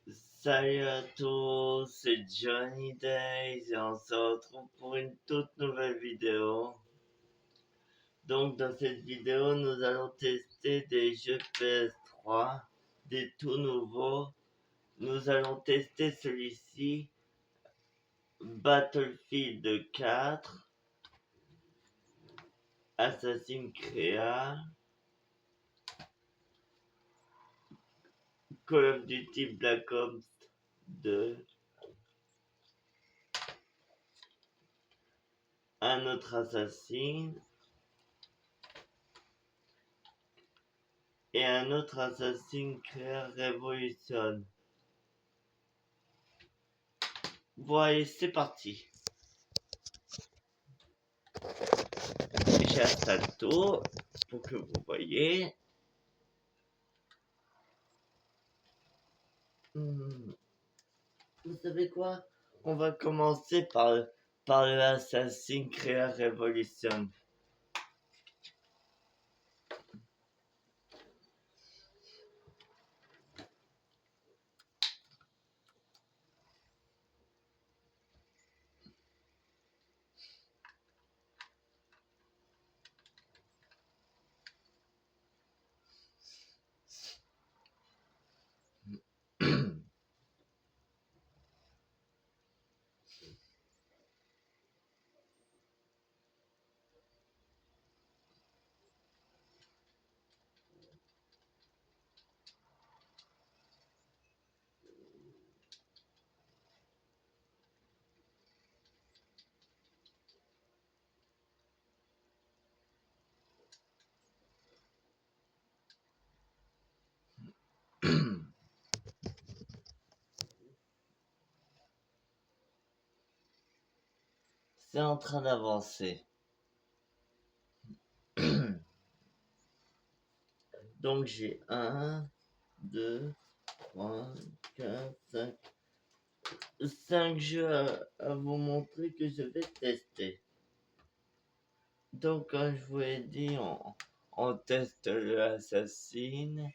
Salut à tous, c'est Johnny Days et on se retrouve pour une toute nouvelle vidéo. Donc dans cette vidéo, nous allons tester des jeux PS3, des tout nouveaux. Nous allons tester celui-ci, Battlefield 4, Assassin's Creed, Call of Duty Black Ops 2, un autre Assassin et un autre Assassin's Creed Revolution. Voilà, c'est parti. J'installe tout pour que vous voyez. Vous savez quoi? On va commencer par l'Assassin's Creed Revolution. C'est en train d'avancer. Donc j'ai 1, 2, 3, 4, 5, 5 jeux à vous montrer que je vais tester. Donc comme je vous l'ai dit, on teste l'Assassin.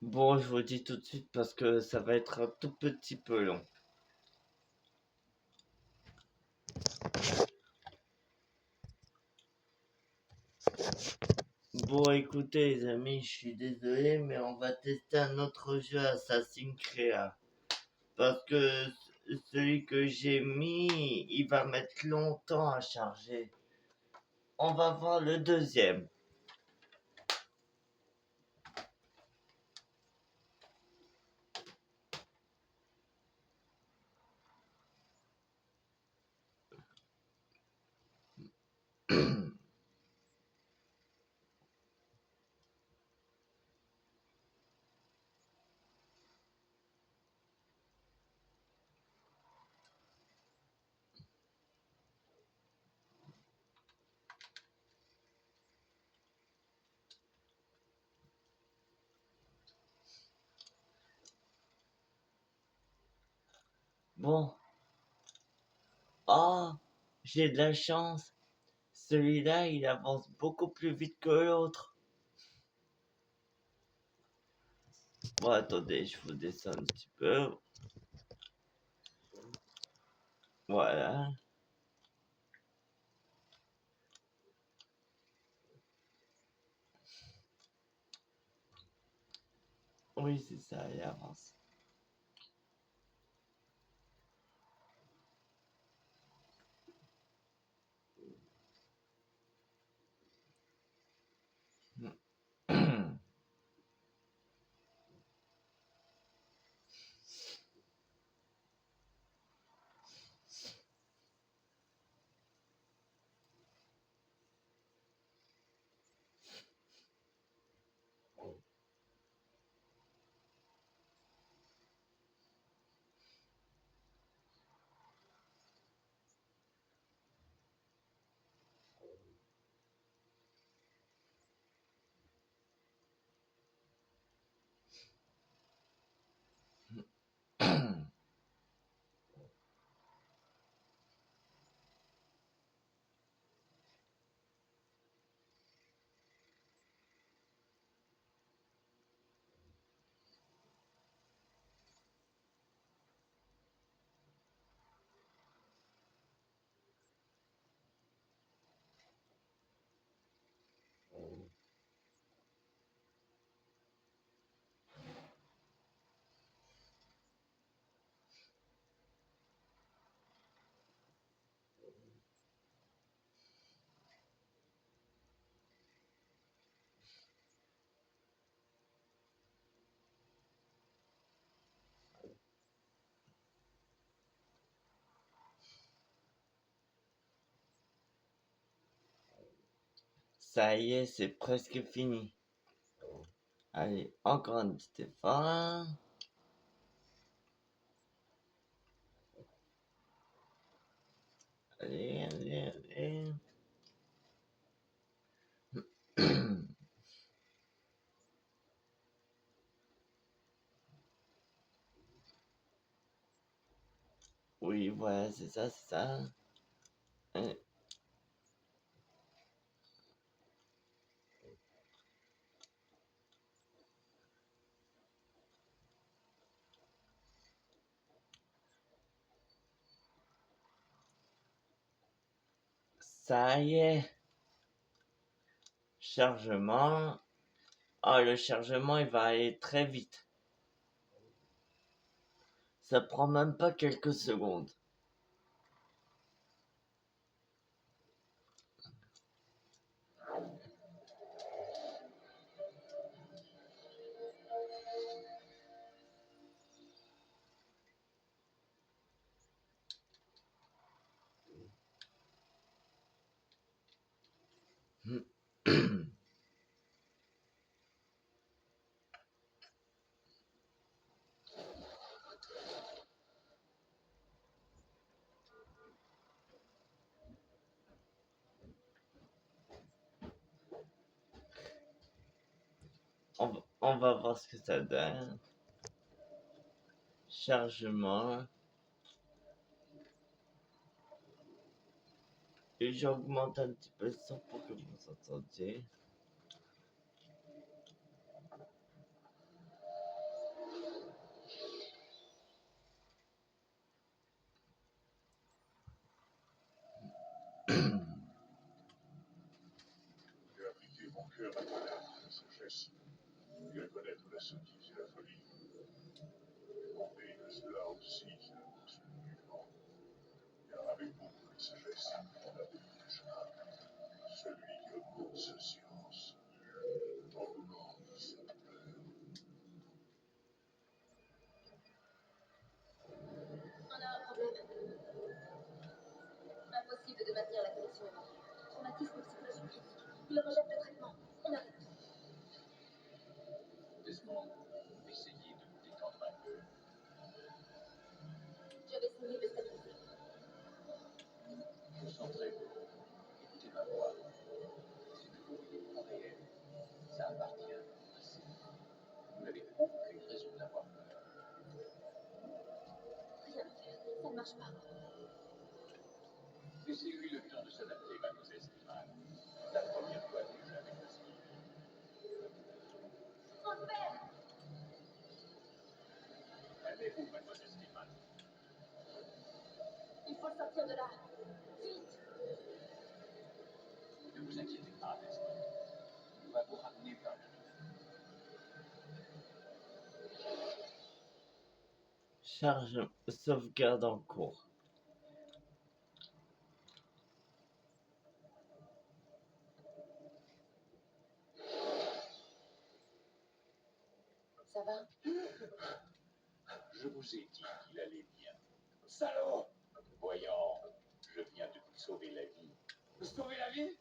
Bon, je vous dis tout de suite parce que ça va être un tout petit peu long. Bon, écoutez les amis, je suis désolé, mais on va tester un autre jeu Assassin's Creed. Parce que celui que j'ai mis, il va mettre longtemps à charger. On va voir le deuxième. Bon. Oh, j'ai de la chance. Celui-là, il avance beaucoup plus vite que l'autre. Bon, attendez, je vous descends un petit peu. Voilà. Oui, c'est ça, il avance. Ça y est, c'est presque fini. Allez, encore un petit effort. Allez, allez, allez. Oui, voilà, c'est ça, c'est ça. Ça y est. Chargement. Ah, le chargement, il va aller très vite. Ça prend même pas quelques secondes. On va voir ce que ça donne. Chargement. Et j'augmente un petit peu le son pour que vous entendiez. J'ai appliqué mon cœur à connaître la sagesse et à connaître la sottise et la folie. J'ai compris que cela aussi, c'est la course du vivant. Car avec beaucoup de sagesse, on a beaucoup de chemin. Celui qui augmente sa science augmente sa peur. On a un problème. Impossible de maintenir la connexion émotionnelle. Traumatisme psychologique critique. Il rejette le traitement. On arrête. Desmond, essayez de vous détendre un peu. Je vais essayer de stabiliser. Concentrez-vous. Écoutez ma voix. Ce que vous voyez n'est pas réel. Ça appartient au passé. Vous n'avez aucune raison d'avoir peur. Rien à faire. Ça ne marche pas. Laissez-lui le temps de s'adapter, mademoiselle Slimane. La première fois n'est jamais facile. Faut le faire. Calmez-vous, mademoiselle Slimane. Il faut le sortir de là. Vite. Ne vous inquiétez pas, Desmond. On va vous ramener par la Charge, sauvegarde en cours. Ça va? Je vous ai dit qu'il allait bien. Salaud! Voyons, je viens de vous sauver la vie. Vous sauvez la vie?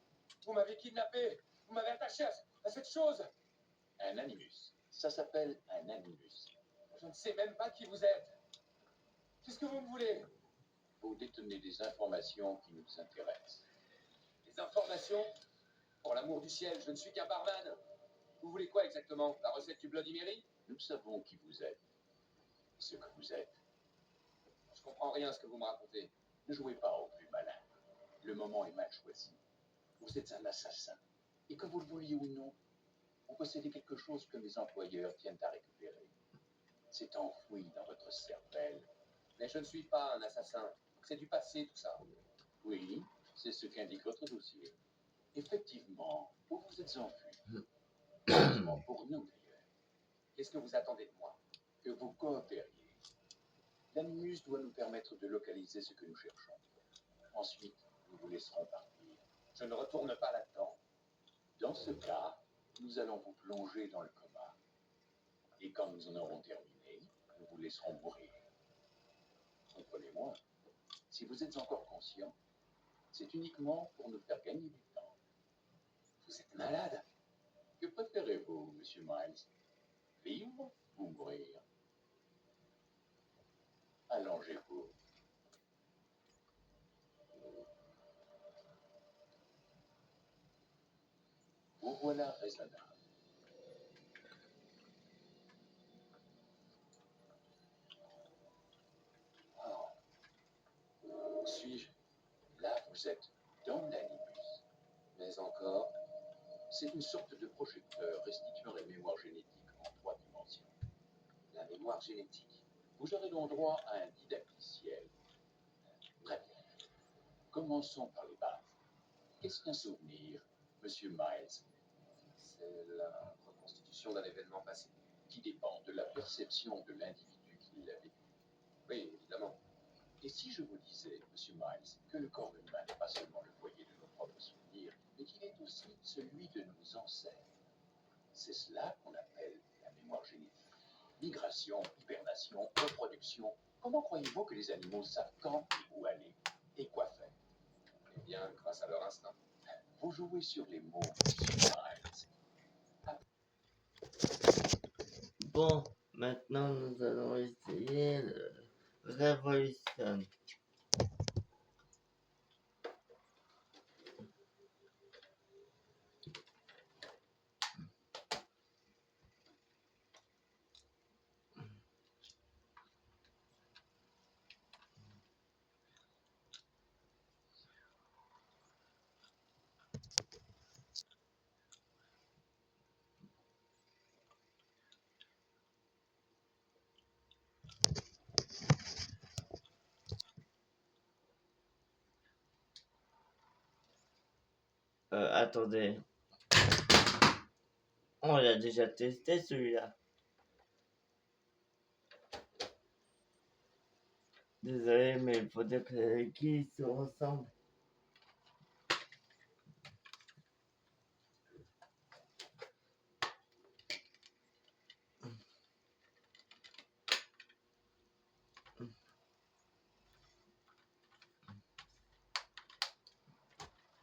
Vous m'avez kidnappé. Vous m'avez attaché à cette chose. Un animus. Ça s'appelle un animus. Je ne sais même pas qui vous êtes. Qu'est-ce que vous me voulez? Vous détenez des informations qui nous intéressent. Des informations? Pour l'amour du ciel, je ne suis qu'un barman. Vous voulez quoi exactement? La recette du Bloody Mary? Nous savons qui vous êtes. Ce que vous êtes. Je comprends rien à ce que vous me racontez. Ne jouez pas au plus malin. Le moment est mal choisi. Vous êtes un assassin. Et que vous le vouliez ou non, vous possédez quelque chose que mes employeurs tiennent à récupérer. C'est enfoui dans votre cervelle. Mais je ne suis pas un assassin. C'est du passé, tout ça. Oui, c'est ce qu'indique votre dossier. Effectivement, vous vous êtes enfui. Heureusement pour nous, d'ailleurs, Qu'est-ce que vous attendez de moi? que vous coopériez. L'animus doit nous permettre de localiser ce que nous cherchons. Ensuite, nous vous laisserons partir. Je ne retourne pas là-dedans. Dans ce cas, nous allons vous plonger dans le coma. Et quand nous en aurons terminé, nous vous laisserons mourir. Comprenez-moi, si vous êtes encore conscient, c'est uniquement pour nous faire gagner du temps. Vous êtes malade. Que préférez-vous, monsieur Miles? Vivre ou mourir? Allongez-vous. Vous voilà raisonnable. Oh. Suis-je? Là, vous êtes dans l'animus. Mais encore, c'est une sorte de projecteur restituant la mémoire génétique en 3 dimensions. La mémoire génétique. Vous aurez donc droit à un didacticiel. Très bien. Commençons par les bases. Qu'est-ce qu'un souvenir, monsieur Miles? C'est la reconstitution d'un événement passé. Qui dépend de la perception de l'individu qui l'a vécu. Oui, évidemment. Et si je vous disais, monsieur Miles, que le corps humain n'est pas seulement le foyer de nos propres souvenirs, mais qu'il est aussi celui de nos ancêtres? C'est cela qu'on appelle la mémoire génétique. Migration, hibernation, reproduction. Comment croyez-vous que les animaux savent quand et où aller et quoi faire? Eh bien, grâce à leur instinct. Vous jouez sur les mots, monsieur Miles. Bon, maintenant nous allons essayer le Revolution. Attendez. On l'a déjà testé celui-là. Désolé, mais il faut dire que les qui se ressemblent.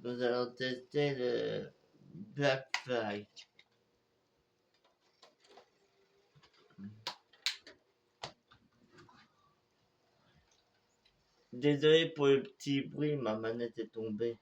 Nous allons tester le Black Fly. Désolé pour le petit bruit, ma manette est tombée.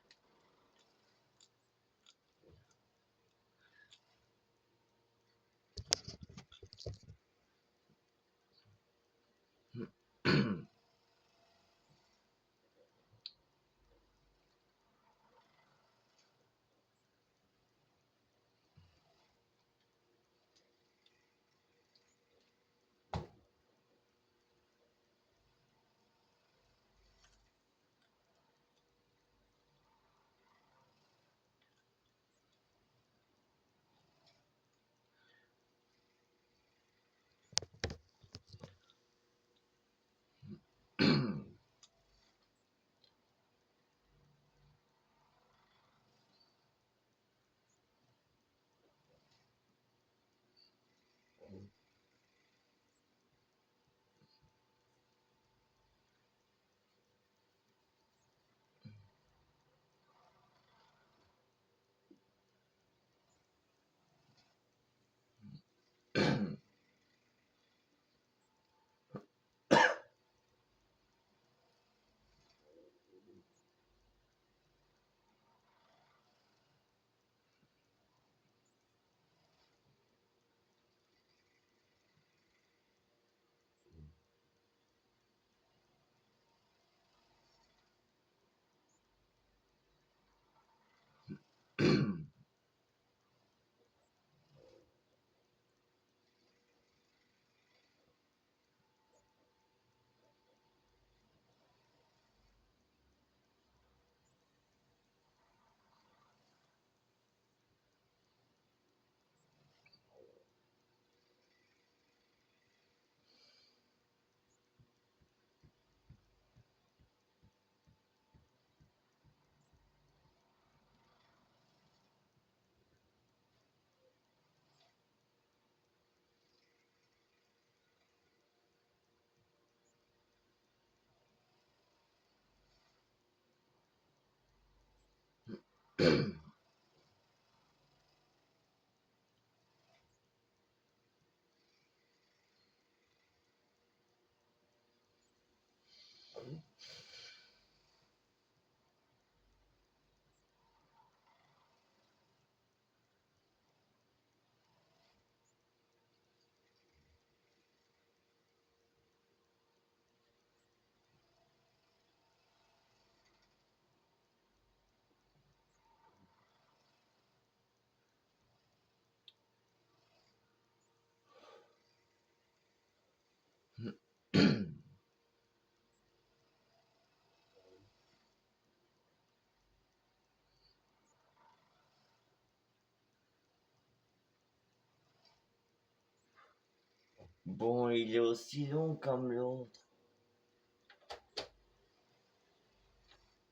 Bon, il est aussi long comme l'autre.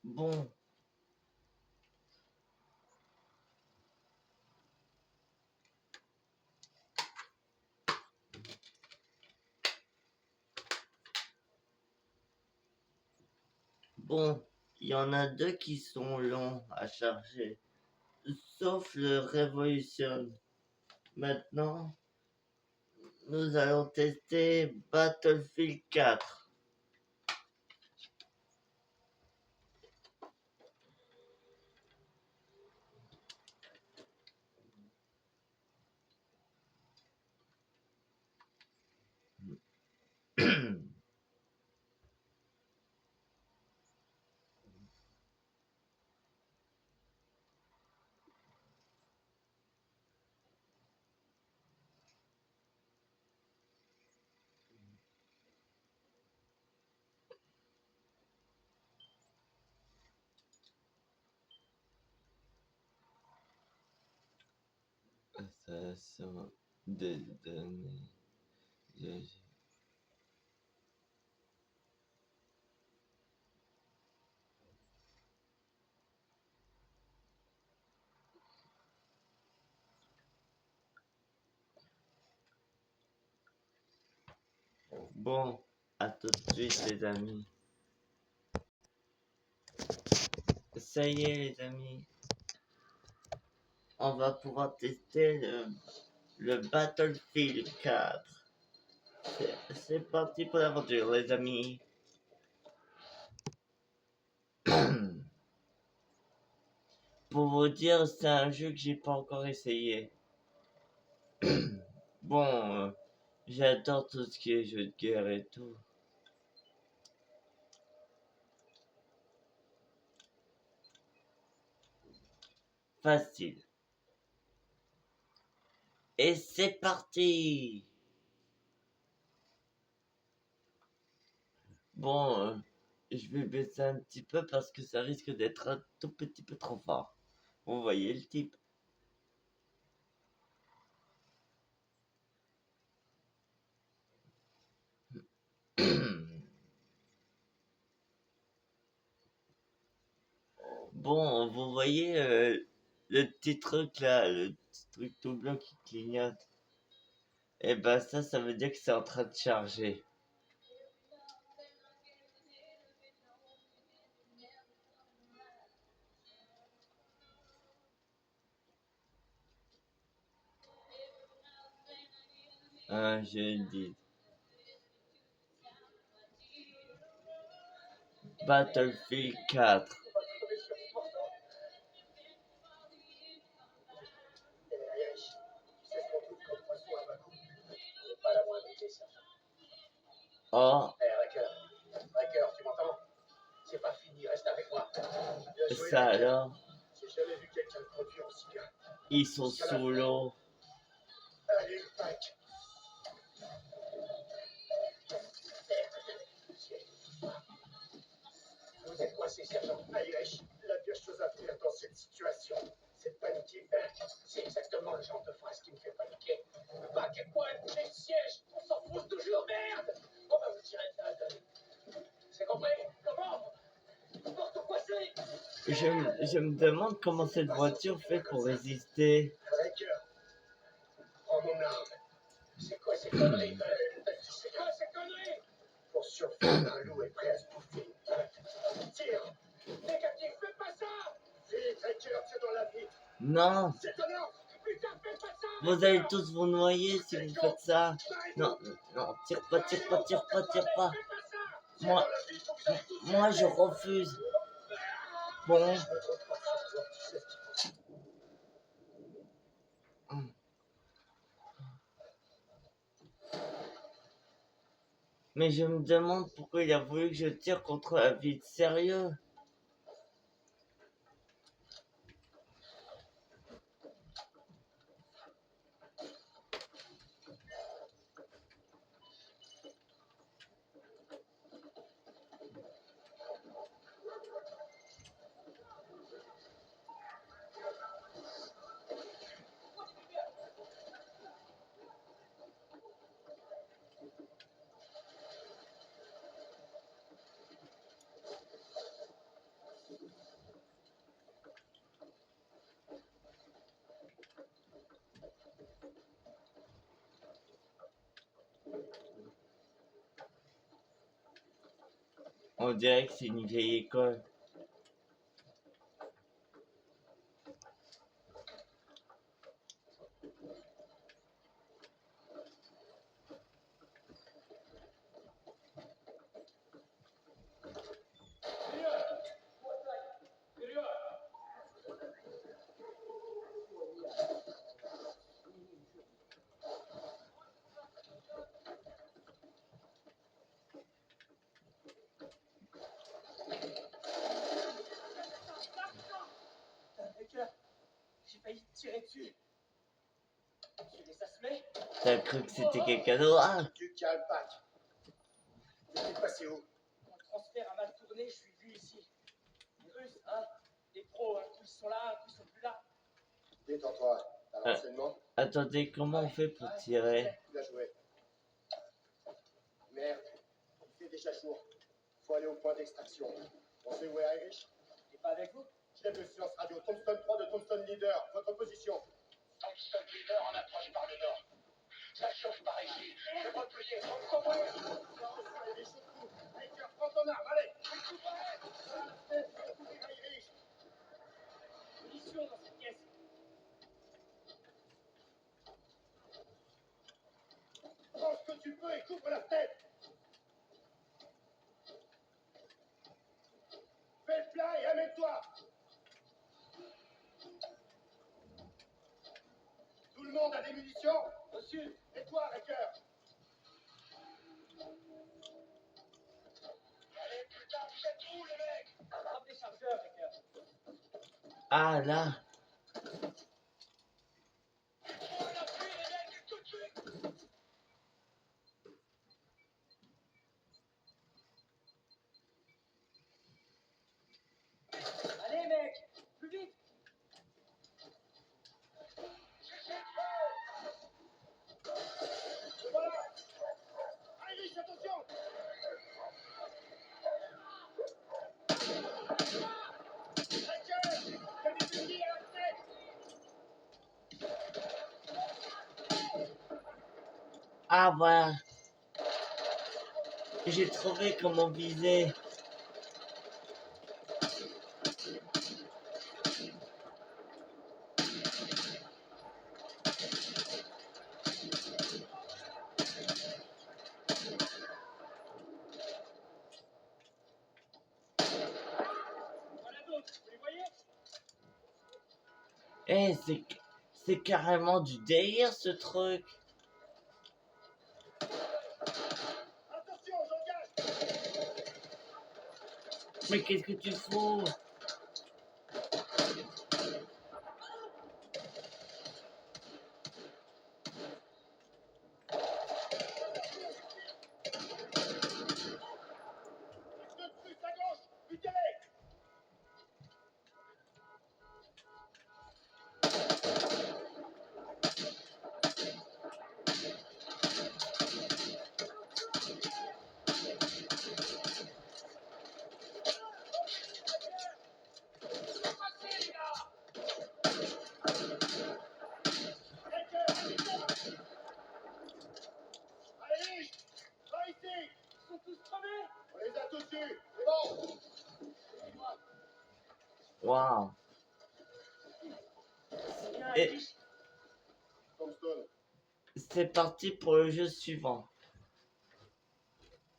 Bon. Bon, il y en a deux qui sont longs à charger. Sauf le Revolution. Maintenant, nous allons tester Battlefield 4. Ça sont des données. Bon, à tout de suite les amis. Ça y est les amis. On va pouvoir tester le Battlefield 4. C'est parti pour l'aventure les amis. Pour vous dire, c'est un jeu que j'ai pas encore essayé. Bon, j'adore tout ce qui est jeu de guerre et tout. Facile. Et c'est parti. Bon, je vais baisser un petit peu parce que ça risque d'être un tout petit peu trop fort. Vous voyez le type. Bon, vous voyez le petit truc là, le petit truc tout blanc qui clignote. Et ben ça veut dire que c'est en train de charger. Je dis. Battlefield 4. Oh, Riker, tu m'entends? C'est pas fini, reste avec moi. ça alors, J'ai jamais vu quelqu'un de produit aussi bien. ils sont sous l'eau. Allez, Mike. Vous êtes coincé, sergent. Irish, la pire chose à faire dans cette situation, c'est de paniquer. C'est exactement le genre de phrase qui me fait paniquer. Bah, quel point, bougez le siège. On s'en fout toujours, merde. On va vous tirer de la gueule. C'est compris? Comment? Porte coincé. Je me demande comment cette voiture fait pour résister. Riker, prends mon arme. C'est quoi ces conneries? C'est quoi ces conneries? Pour survivre, un loup est prêt à se bouffer. Tire. Négatif, fais pas ça. Vite, Riker, tire dans la vitre. Non, C'est ton ordre. Putain, fais pas ça. vous allez tous vous noyer si vous faites ça. Non, non, tire pas, tire pas, tire pas, tire pas. Moi je refuse. Bon. Mais je me demande pourquoi il a voulu que je tire contre un vide sérieux. On dirait que c'est une vieille école. J'ai failli tirer dessus. Et ça se met. T'as cru que c'était quelqu'un d'autre? Ah, Du calme, Pac. T'es passé où? Mon transfert a mal tourné, je suis vu ici. Les Russes, hein? Les pros, un coup ils sont là, un coup ils sont plus là. Détends-toi. T'as l'enseignement? attendez, comment on fait pour tirer? Bien joué. Merde. Il fait déjà jour. Faut aller au point d'extraction. On sait où est Irish? Il est pas avec vous? Chef de science radio, Thompson 3 de Thompson Leader. Votre position? Thompson Leader en approche par le nord. Ça chauffe par ici. Je vais replier. On va les chauds de coups. Baker, prends ton arme, allez. Munitions dans cette pièce. Prends ce que tu peux et couvre la tête. Fais le plat et amène-toi. Tout le monde a des munitions? Reçu. Et toi, Racker? Allez, putain, vous êtes où, les mecs? Frappe les chargeurs, Racker. Ah, là. On l'appuie, les mecs, tout de suite. Allez, mec, plus vite. Voilà. Irish, attention. Racker, il y a des fusils à la tête. Ah, voilà. J'ai trouvé comment viser. Voilà d'autres, vous les voyez? Eh, c'est carrément du délire, ce truc. Attention, j'engage. Mais qu'est-ce que tu fous? Deux de plus à gauche, butez-les. Passez, les gars. Racker, vite. Allez, par ici. Ils sont tous crevés. On les a tous eus. C'est bon. Waouh. C'est bien, Et- Irish. Tombstone. C'est parti pour le jeu suivant.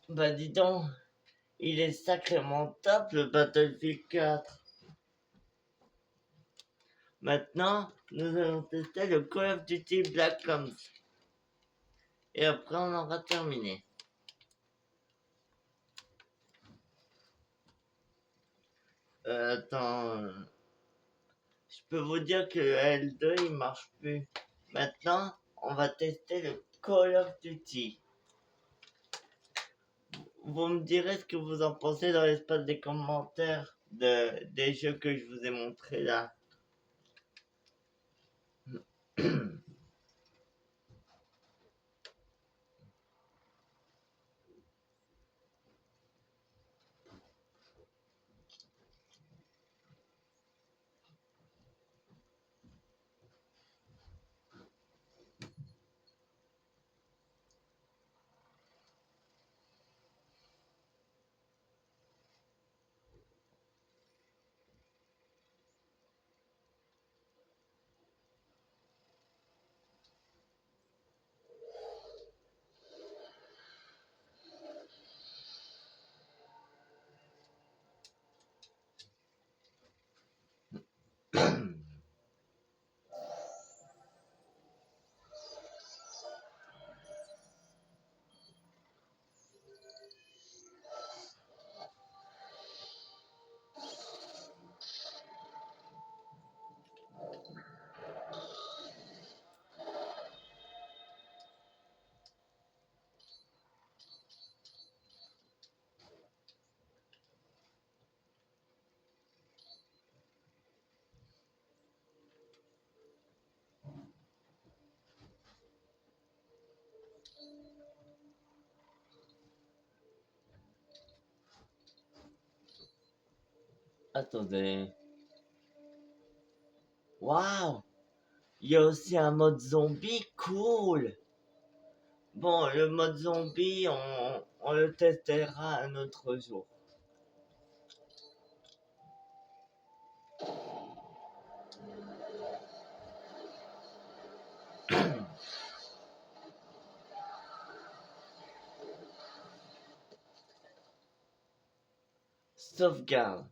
Bah dis donc, il est sacrément top le Battlefield 4. Maintenant, nous allons tester le Call of Duty Black Ops. Et après, on aura terminé. Attends, je peux vous dire que le L2 il marche plus. Maintenant, on va tester le Call of Duty. Vous me direz ce que vous en pensez dans l'espace des commentaires des jeux que je vous ai montrés là. Attendez. Waouh! Il y a aussi un mode zombie, cool! Bon, le mode zombie, on le testera un autre jour. Sauvegarde.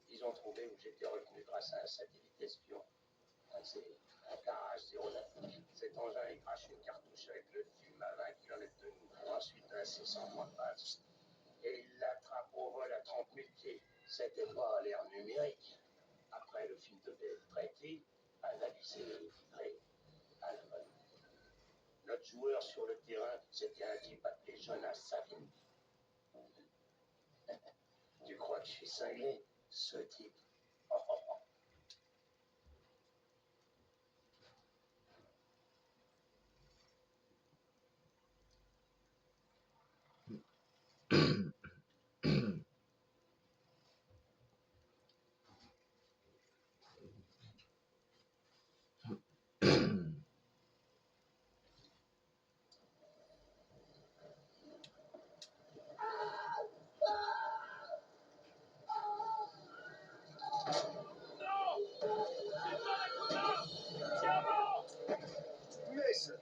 Ils ont trouvé où j'étais revenu grâce à un satellite espion. C'est un KH-09. Cet engin est craché une cartouche avec le fume à 20 km de nous. Ensuite, un 600 points de base. Et il l'attrape au vol à 30 000 pieds. C'était pas l'ère numérique. Après, le film devait être traité, analysé et livré à la bonne. Notre joueur sur le terrain, c'était un type appelé Jonas Savin. Tu crois que je suis cinglé, ce type? Oh, oh, oh. Mason!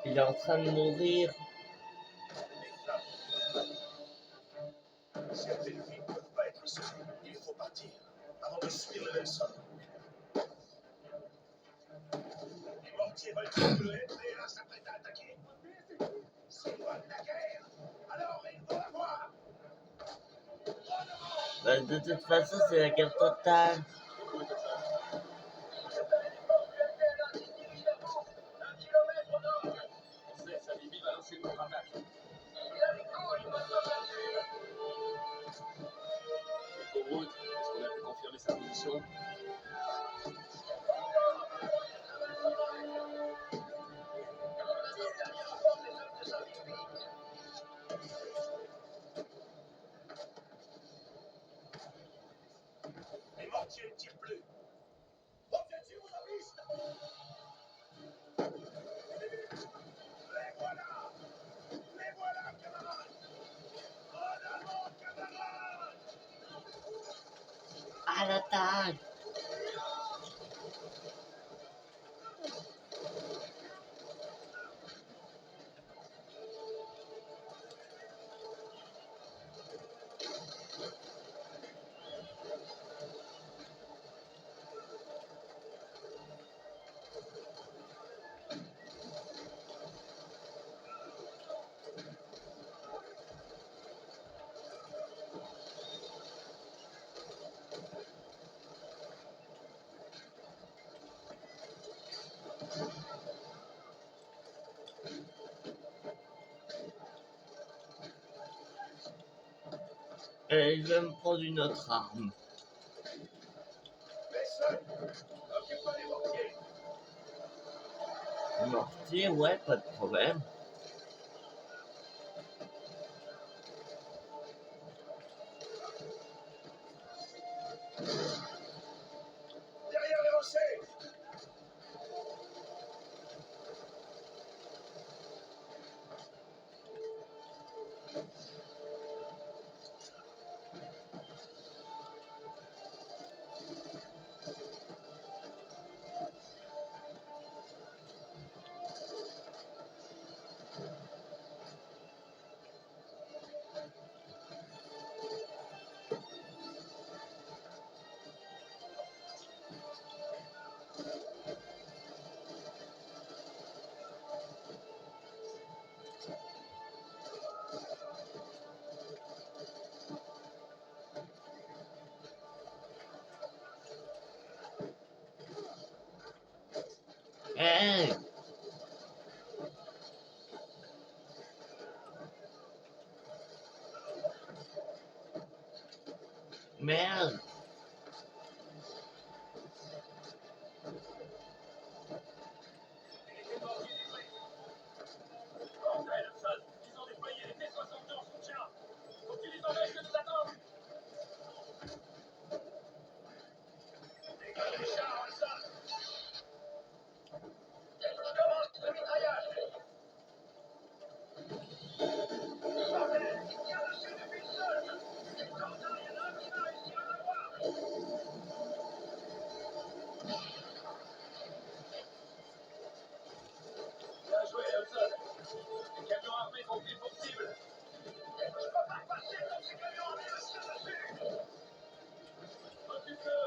Il est en train de mourir. Certaines vies ne peuvent pas être sauvées. Il faut partir avant de subir le même sort. Les mortiers voltiges de l'NPA s'apprêtent à attaquer. C'est loin de la guerre. Alors il faut avoir. Bah, de toute façon, c'est la guerre totale. Est-ce qu'on a pu confirmer sa position? Les mortiers ne tirent plus. Objectif à vista. Les voilà. Les voilà, camarades. En avant, camarades. À l'attaque! Et il va me prendre une autre arme. Mason, occupe-toi des mortiers. Mortier, ouais, pas de problème. Derrière les rochers. Hey! Merde. Bordel, Hudson, ils ont déployé les T-62 en soutien. Faut que tu les empêches de nous attendre. Dégage les chars, Hudson. Je commence le mitraillage. Bordel, il tient dessus depuis le sol. Quentin, il y en a un qui va réussir à l'avoir. Bien joué, Hudson. Les camions armés sont pris pour cible. Je peux pas passer dans ces camions armés à tirer dessus. Occupe-le.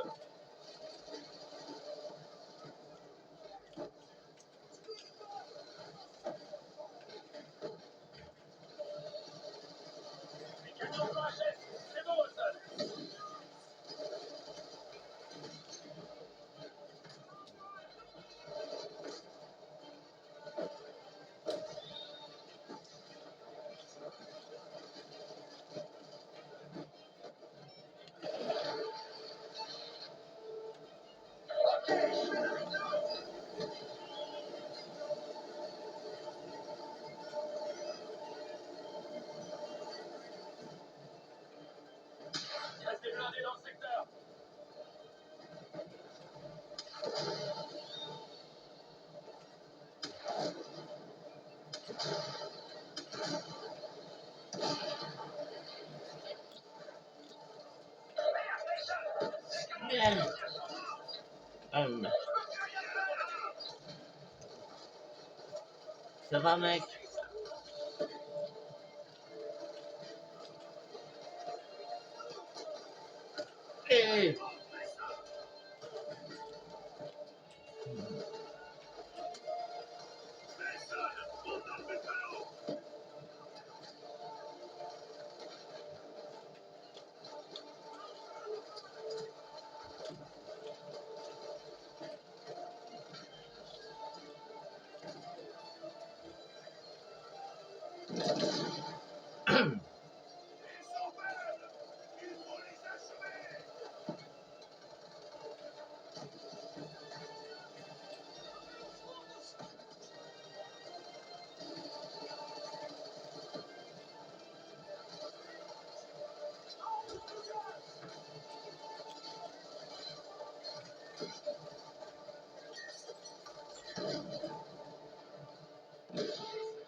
Les camions sont HS. C'est bon, Hudson. Il reste des blindés dans le secteur. Merde. Hum. Ça va, mec? Hey.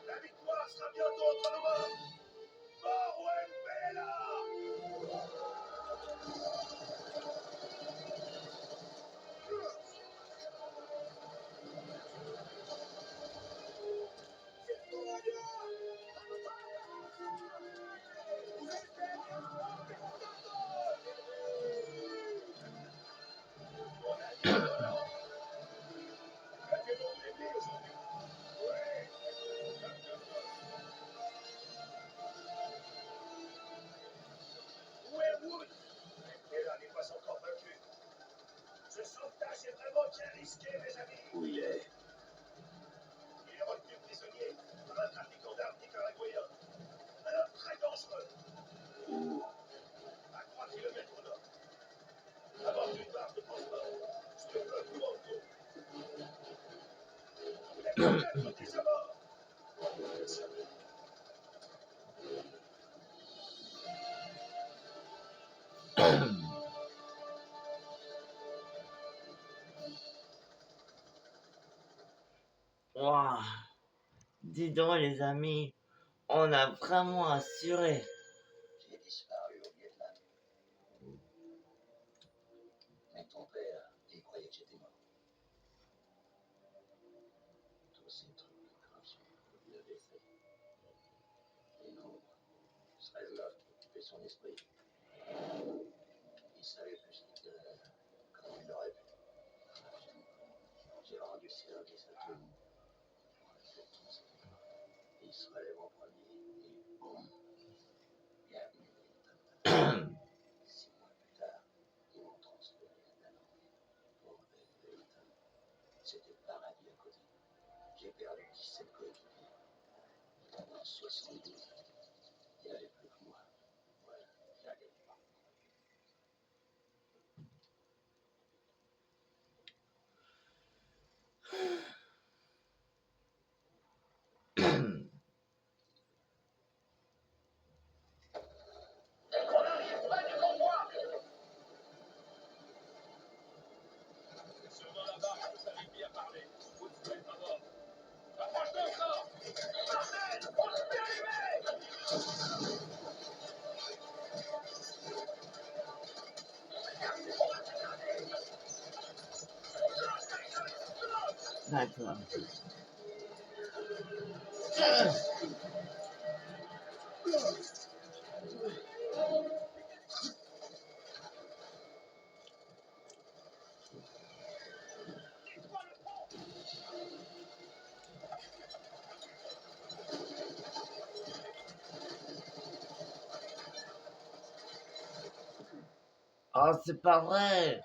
La victoire sera bientôt entre nos mains. Mort ou Mbella. Où est Wood? Mbella n'est pas encore vaincu. Ce sauvetage est vraiment bien risqué, mes amis. Où il est? Il est retenu prisonnier par un trafiquant d'armes nicaraguayen. Un homme très dangereux. Où? À 3 kilomètres au nord. À bord d'une barre de transport. Sur le fleuve Luango. Il a peut-être déjà mort. Waouh. Dis donc, les amis, on a vraiment assuré. J'ai disparu au Vietnam. Mais ton père, il croyait que j'étais mort. Tous ces trucs de corruption, vous l'avez fait. Et non, Srezlov occupait son esprit. Il savait plus qu'il devait, comme il l'aurait pu. J'ai rendu service à tout le monde. On a fait tout ce qu'il faut. Il se relève en premier et boum. Bienvenue, Wellington. 6 mois plus tard, ils m'ont transféré à Danange. Pauvre Wellington. C'était le paradis à côté. J'ai perdu 17 coéquipiers. En 72, il n'y avait plus que moi. Voilà, j'allais pas. D'accord. Oh, c'est pas vrai!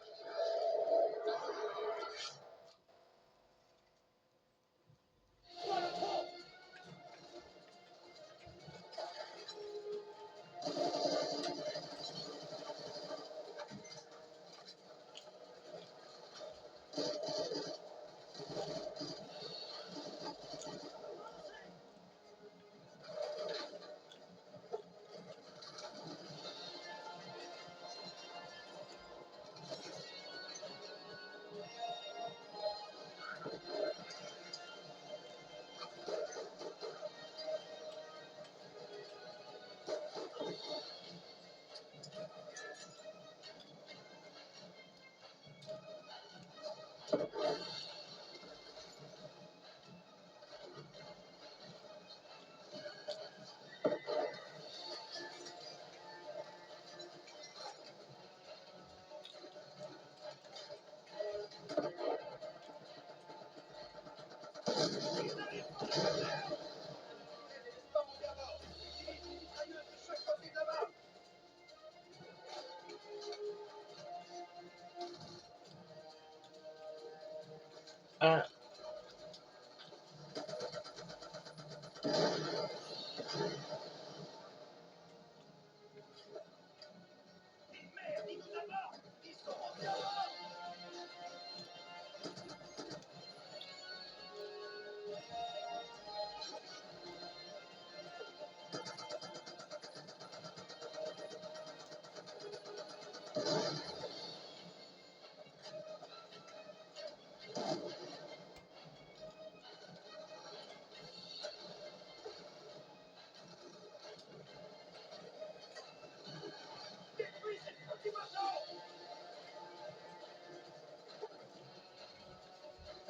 Ah,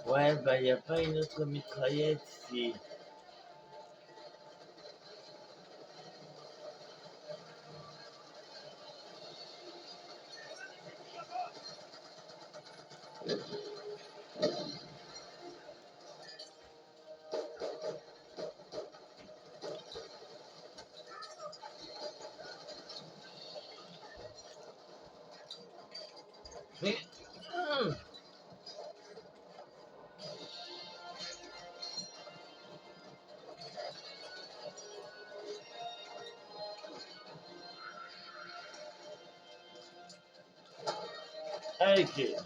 ouais, bah y a pas une autre mitraillette ici. Mais, hum, ok. Viens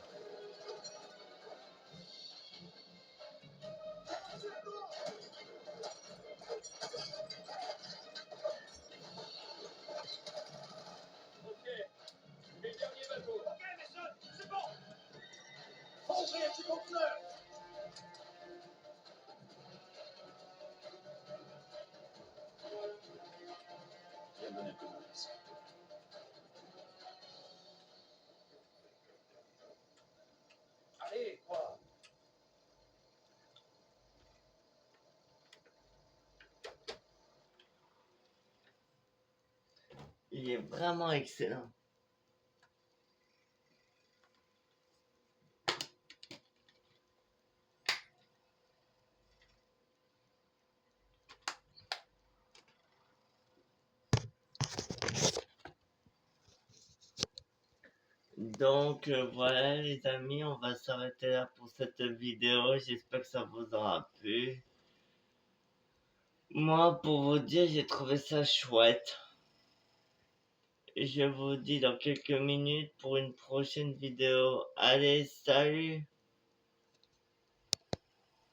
me donner un coup de main, Mason. Allez, quoi? Il est vraiment excellent. Donc voilà les amis, on va s'arrêter là pour cette vidéo. J'espère que ça vous aura plu. Moi, pour vous dire, j'ai trouvé ça chouette. Je vous dis dans quelques minutes pour une prochaine vidéo. Allez, salut!